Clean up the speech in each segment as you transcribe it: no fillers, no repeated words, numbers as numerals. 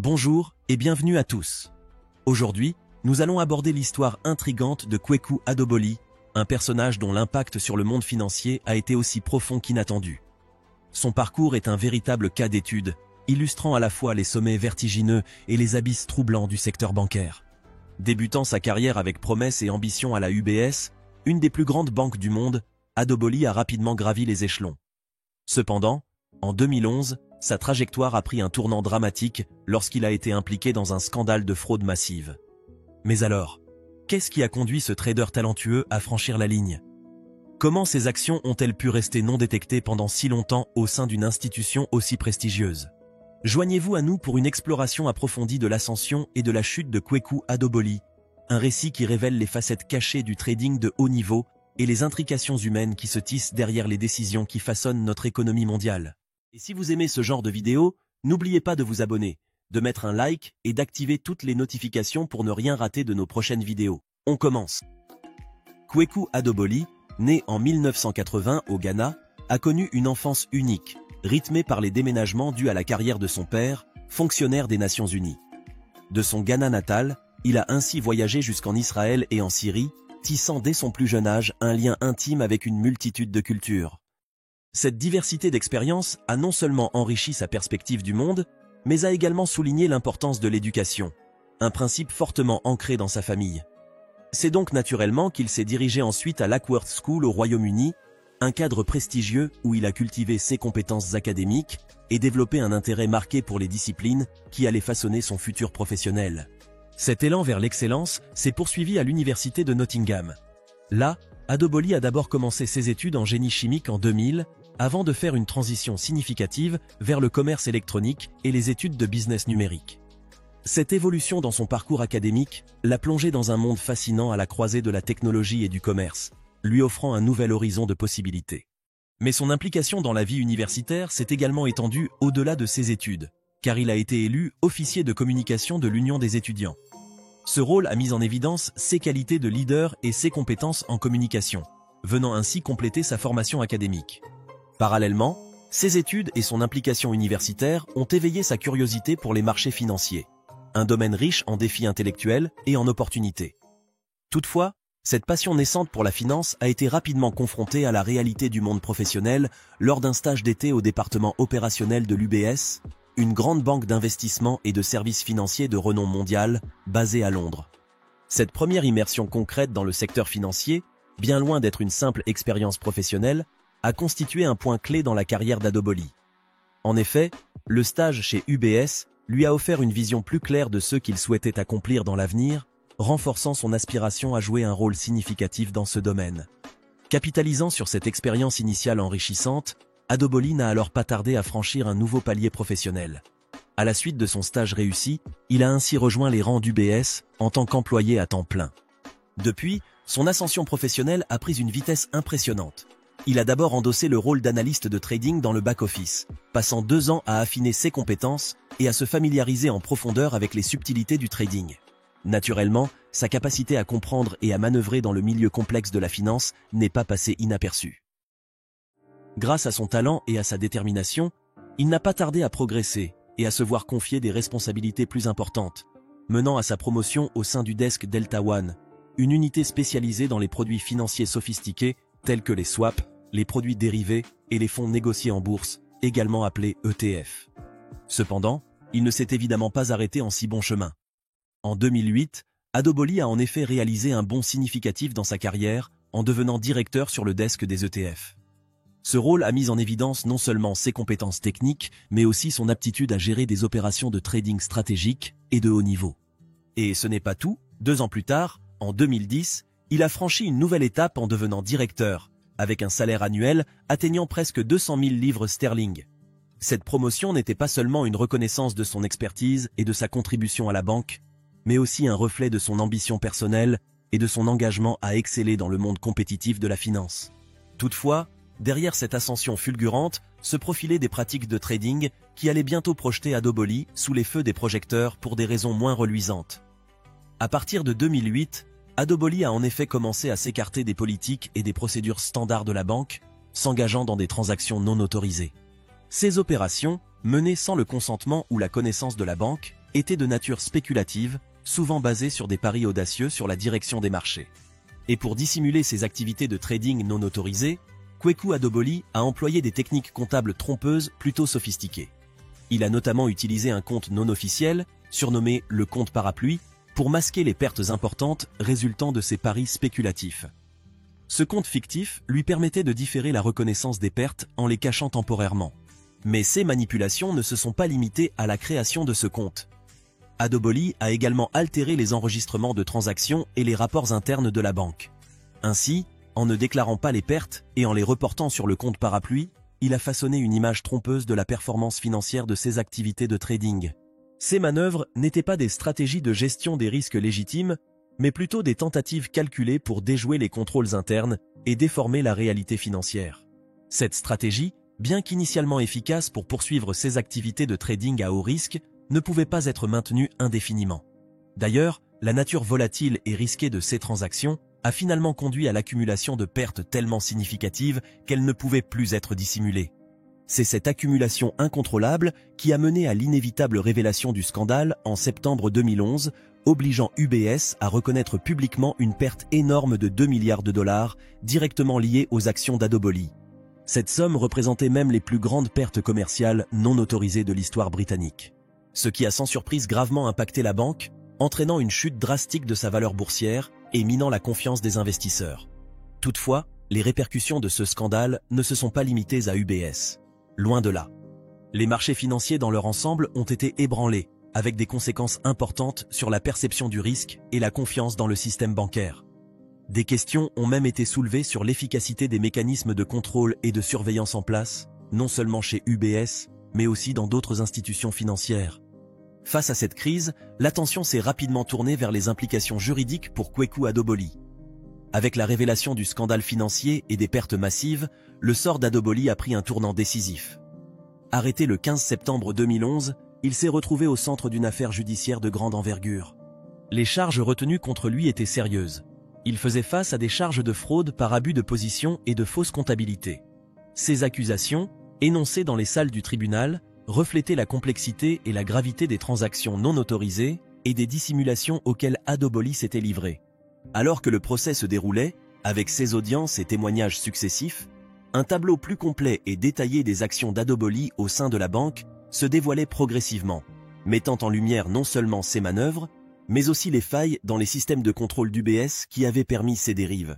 Bonjour et bienvenue à tous. Aujourd'hui, nous allons aborder l'histoire intrigante de Kweku Adoboli, un personnage dont l'impact sur le monde financier a été aussi profond qu'inattendu. Son parcours est un véritable cas d'étude, illustrant à la fois les sommets vertigineux et les abysses troublants du secteur bancaire. Débutant sa carrière avec promesse et ambition à la UBS, une des plus grandes banques du monde, Adoboli a rapidement gravi les échelons. Cependant, en 2011, sa trajectoire a pris un tournant dramatique lorsqu'il a été impliqué dans un scandale de fraude massive. Mais alors, qu'est-ce qui a conduit ce trader talentueux à franchir la ligne? Comment ses actions ont-elles pu rester non détectées pendant si longtemps au sein d'une institution aussi prestigieuse? Joignez-vous à nous pour une exploration approfondie de l'ascension et de la chute de Kweku Adoboli, un récit qui révèle les facettes cachées du trading de haut niveau et les intrications humaines qui se tissent derrière les décisions qui façonnent notre économie mondiale. Et si vous aimez ce genre de vidéo, n'oubliez pas de vous abonner, de mettre un like et d'activer toutes les notifications pour ne rien rater de nos prochaines vidéos. On commence. Kweku Adoboli, né en 1980 au Ghana, a connu une enfance unique, rythmée par les déménagements dus à la carrière de son père, fonctionnaire des Nations Unies. De son Ghana natal, il a ainsi voyagé jusqu'en Israël et en Syrie, tissant dès son plus jeune âge un lien intime avec une multitude de cultures. Cette diversité d'expériences a non seulement enrichi sa perspective du monde, mais a également souligné l'importance de l'éducation, un principe fortement ancré dans sa famille. C'est donc naturellement qu'il s'est dirigé ensuite à l'Ackworth School au Royaume-Uni, un cadre prestigieux où il a cultivé ses compétences académiques et développé un intérêt marqué pour les disciplines qui allaient façonner son futur professionnel. Cet élan vers l'excellence s'est poursuivi à l'université de Nottingham. Là, Adoboli a d'abord commencé ses études en génie chimique en 2000, avant de faire une transition significative vers le commerce électronique et les études de business numérique. Cette évolution dans son parcours académique l'a plongé dans un monde fascinant à la croisée de la technologie et du commerce, lui offrant un nouvel horizon de possibilités. Mais son implication dans la vie universitaire s'est également étendue au-delà de ses études, car il a été élu officier de communication de l'Union des étudiants. Ce rôle a mis en évidence ses qualités de leader et ses compétences en communication, venant ainsi compléter sa formation académique. Parallèlement, ses études et son implication universitaire ont éveillé sa curiosité pour les marchés financiers, un domaine riche en défis intellectuels et en opportunités. Toutefois, cette passion naissante pour la finance a été rapidement confrontée à la réalité du monde professionnel lors d'un stage d'été au département opérationnel de l'UBS, une grande banque d'investissement et de services financiers de renom mondial, basée à Londres. Cette première immersion concrète dans le secteur financier, bien loin d'être une simple expérience professionnelle, a constitué un point clé dans la carrière d'Adoboli. En effet, le stage chez UBS lui a offert une vision plus claire de ce qu'il souhaitait accomplir dans l'avenir, renforçant son aspiration à jouer un rôle significatif dans ce domaine. Capitalisant sur cette expérience initiale enrichissante, Adoboli n'a alors pas tardé à franchir un nouveau palier professionnel. À la suite de son stage réussi, il a ainsi rejoint les rangs d'UBS en tant qu'employé à temps plein. Depuis, son ascension professionnelle a pris une vitesse impressionnante. Il a d'abord endossé le rôle d'analyste de trading dans le back-office, passant 2 ans à affiner ses compétences et à se familiariser en profondeur avec les subtilités du trading. Naturellement, sa capacité à comprendre et à manœuvrer dans le milieu complexe de la finance n'est pas passée inaperçue. Grâce à son talent et à sa détermination, il n'a pas tardé à progresser et à se voir confier des responsabilités plus importantes, menant à sa promotion au sein du desk Delta One, une unité spécialisée dans les produits financiers sophistiqués tels que les swaps, les produits dérivés et les fonds négociés en bourse, également appelés ETF. Cependant, il ne s'est évidemment pas arrêté en si bon chemin. En 2008, Adoboli a en effet réalisé un bond significatif dans sa carrière en devenant directeur sur le desk des ETF. Ce rôle a mis en évidence non seulement ses compétences techniques, mais aussi son aptitude à gérer des opérations de trading stratégique et de haut niveau. Et ce n'est pas tout, 2 ans plus tard, en 2010, il a franchi une nouvelle étape en devenant directeur, avec un salaire annuel atteignant presque 200 000 livres sterling. Cette promotion n'était pas seulement une reconnaissance de son expertise et de sa contribution à la banque, mais aussi un reflet de son ambition personnelle et de son engagement à exceller dans le monde compétitif de la finance. Toutefois, derrière cette ascension fulgurante, se profilaient des pratiques de trading qui allaient bientôt projeter Adoboli sous les feux des projecteurs pour des raisons moins reluisantes. À partir de 2008, Adoboli a en effet commencé à s'écarter des politiques et des procédures standards de la banque, s'engageant dans des transactions non autorisées. Ces opérations, menées sans le consentement ou la connaissance de la banque, était de nature spéculative, souvent basée sur des paris audacieux sur la direction des marchés. Et pour dissimuler ses activités de trading non autorisées, Kweku Adoboli a employé des techniques comptables trompeuses plutôt sophistiquées. Il a notamment utilisé un compte non officiel, surnommé le compte parapluie, pour masquer les pertes importantes résultant de ses paris spéculatifs. Ce compte fictif lui permettait de différer la reconnaissance des pertes en les cachant temporairement. Mais ces manipulations ne se sont pas limitées à la création de ce compte. Adoboli a également altéré les enregistrements de transactions et les rapports internes de la banque. Ainsi, en ne déclarant pas les pertes et en les reportant sur le compte parapluie, il a façonné une image trompeuse de la performance financière de ses activités de trading. Ces manœuvres n'étaient pas des stratégies de gestion des risques légitimes, mais plutôt des tentatives calculées pour déjouer les contrôles internes et déformer la réalité financière. Cette stratégie, bien qu'initialement efficace pour poursuivre ses activités de trading à haut risque, ne pouvait pas être maintenue indéfiniment. D'ailleurs, la nature volatile et risquée de ces transactions a finalement conduit à l'accumulation de pertes tellement significatives qu'elles ne pouvaient plus être dissimulées. C'est cette accumulation incontrôlable qui a mené à l'inévitable révélation du scandale en septembre 2011, obligeant UBS à reconnaître publiquement une perte énorme de 2 milliards de dollars directement liée aux actions d'Adoboli. Cette somme représentait même les plus grandes pertes commerciales non autorisées de l'histoire britannique. Ce qui a sans surprise gravement impacté la banque, entraînant une chute drastique de sa valeur boursière et minant la confiance des investisseurs. Toutefois, les répercussions de ce scandale ne se sont pas limitées à UBS. Loin de là. Les marchés financiers dans leur ensemble ont été ébranlés, avec des conséquences importantes sur la perception du risque et la confiance dans le système bancaire. Des questions ont même été soulevées sur l'efficacité des mécanismes de contrôle et de surveillance en place, non seulement chez UBS, mais aussi dans d'autres institutions financières. Face à cette crise, l'attention s'est rapidement tournée vers les implications juridiques pour Kweku Adoboli. Avec la révélation du scandale financier et des pertes massives, le sort d'Adoboli a pris un tournant décisif. Arrêté le 15 septembre 2011, il s'est retrouvé au centre d'une affaire judiciaire de grande envergure. Les charges retenues contre lui étaient sérieuses. Il faisait face à des charges de fraude par abus de position et de fausse comptabilité. Ces accusations, énoncées dans les salles du tribunal, reflétaient la complexité et la gravité des transactions non autorisées et des dissimulations auxquelles Adoboli s'était livré. Alors que le procès se déroulait, avec ses audiences et témoignages successifs, un tableau plus complet et détaillé des actions d'Adoboli au sein de la banque se dévoilait progressivement, mettant en lumière non seulement ses manœuvres, mais aussi les failles dans les systèmes de contrôle d'UBS qui avaient permis ces dérives.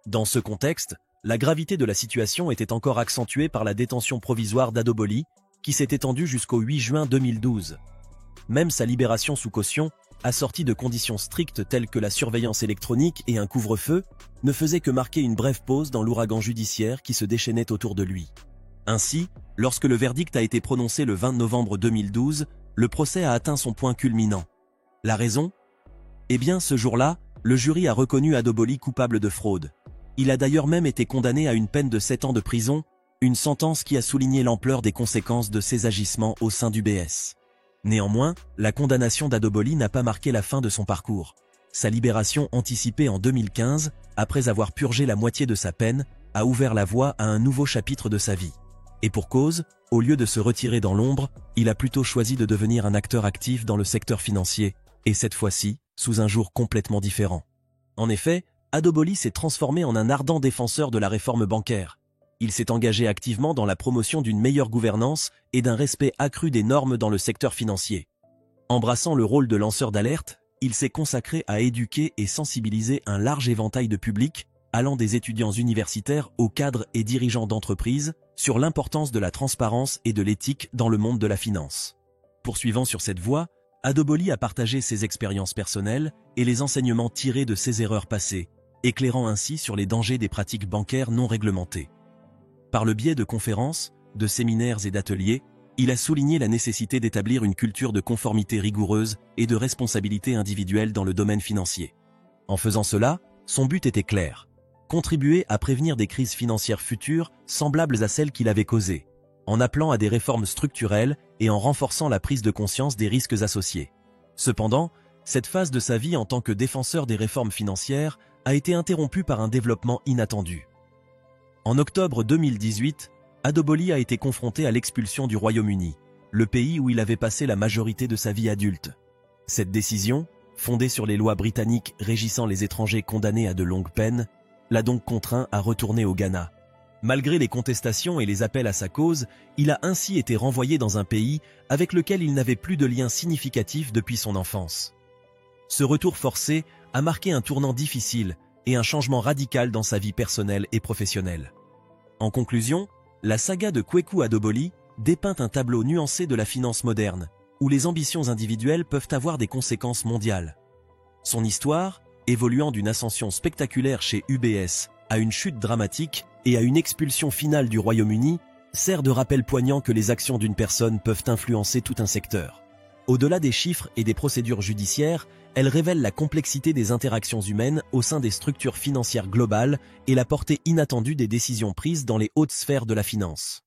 Dans ce contexte, la gravité de la situation était encore accentuée par la détention provisoire d'Adoboli, qui s'est étendue jusqu'au 8 juin 2012. Même sa libération sous caution, assortie de conditions strictes telles que la surveillance électronique et un couvre-feu, ne faisait que marquer une brève pause dans l'ouragan judiciaire qui se déchaînait autour de lui. Ainsi, lorsque le verdict a été prononcé le 20 novembre 2012, le procès a atteint son point culminant. La raison ? Eh bien, ce jour-là, le jury a reconnu Adoboli coupable de fraude. Il a d'ailleurs même été condamné à une peine de 7 ans de prison, une sentence qui a souligné l'ampleur des conséquences de ses agissements au sein d'UBS. Néanmoins, la condamnation d'Adoboli n'a pas marqué la fin de son parcours. Sa libération anticipée en 2015, après avoir purgé la moitié de sa peine, a ouvert la voie à un nouveau chapitre de sa vie. Et pour cause, au lieu de se retirer dans l'ombre, il a plutôt choisi de devenir un acteur actif dans le secteur financier, et cette fois-ci, sous un jour complètement différent. En effet, Adoboli s'est transformé en un ardent défenseur de la réforme bancaire. Il s'est engagé activement dans la promotion d'une meilleure gouvernance et d'un respect accru des normes dans le secteur financier. Embrassant le rôle de lanceur d'alerte, il s'est consacré à éduquer et sensibiliser un large éventail de publics, allant des étudiants universitaires aux cadres et dirigeants d'entreprises, sur l'importance de la transparence et de l'éthique dans le monde de la finance. Poursuivant sur cette voie, Adoboli a partagé ses expériences personnelles et les enseignements tirés de ses erreurs passées, éclairant ainsi sur les dangers des pratiques bancaires non réglementées. Par le biais de conférences, de séminaires et d'ateliers, il a souligné la nécessité d'établir une culture de conformité rigoureuse et de responsabilité individuelle dans le domaine financier. En faisant cela, son but était clair: contribuer à prévenir des crises financières futures semblables à celles qu'il avait causées, en appelant à des réformes structurelles et en renforçant la prise de conscience des risques associés. Cependant, cette phase de sa vie en tant que défenseur des réformes financières a été interrompue par un développement inattendu. En octobre 2018, Adoboli a été confronté à l'expulsion du Royaume-Uni. le pays où il avait passé la majorité de sa vie adulte. Cette décision, fondée sur les lois britanniques régissant les étrangers condamnés à de longues peines, l'a donc contraint à retourner au Ghana. Malgré les contestations et les appels à sa cause, il a ainsi été renvoyé dans un pays avec lequel il n'avait plus de lien significatif depuis son enfance. Ce retour forcé a marqué un tournant difficile et un changement radical dans sa vie personnelle et professionnelle. En conclusion, la saga de Kweku Adoboli dépeint un tableau nuancé de la finance moderne, où les ambitions individuelles peuvent avoir des conséquences mondiales. Son histoire, évoluant d'une ascension spectaculaire chez UBS à une chute dramatique et à une expulsion finale du Royaume-Uni, sert de rappel poignant que les actions d'une personne peuvent influencer tout un secteur. Au-delà des chiffres et des procédures judiciaires, elle révèle la complexité des interactions humaines au sein des structures financières globales et la portée inattendue des décisions prises dans les hautes sphères de la finance.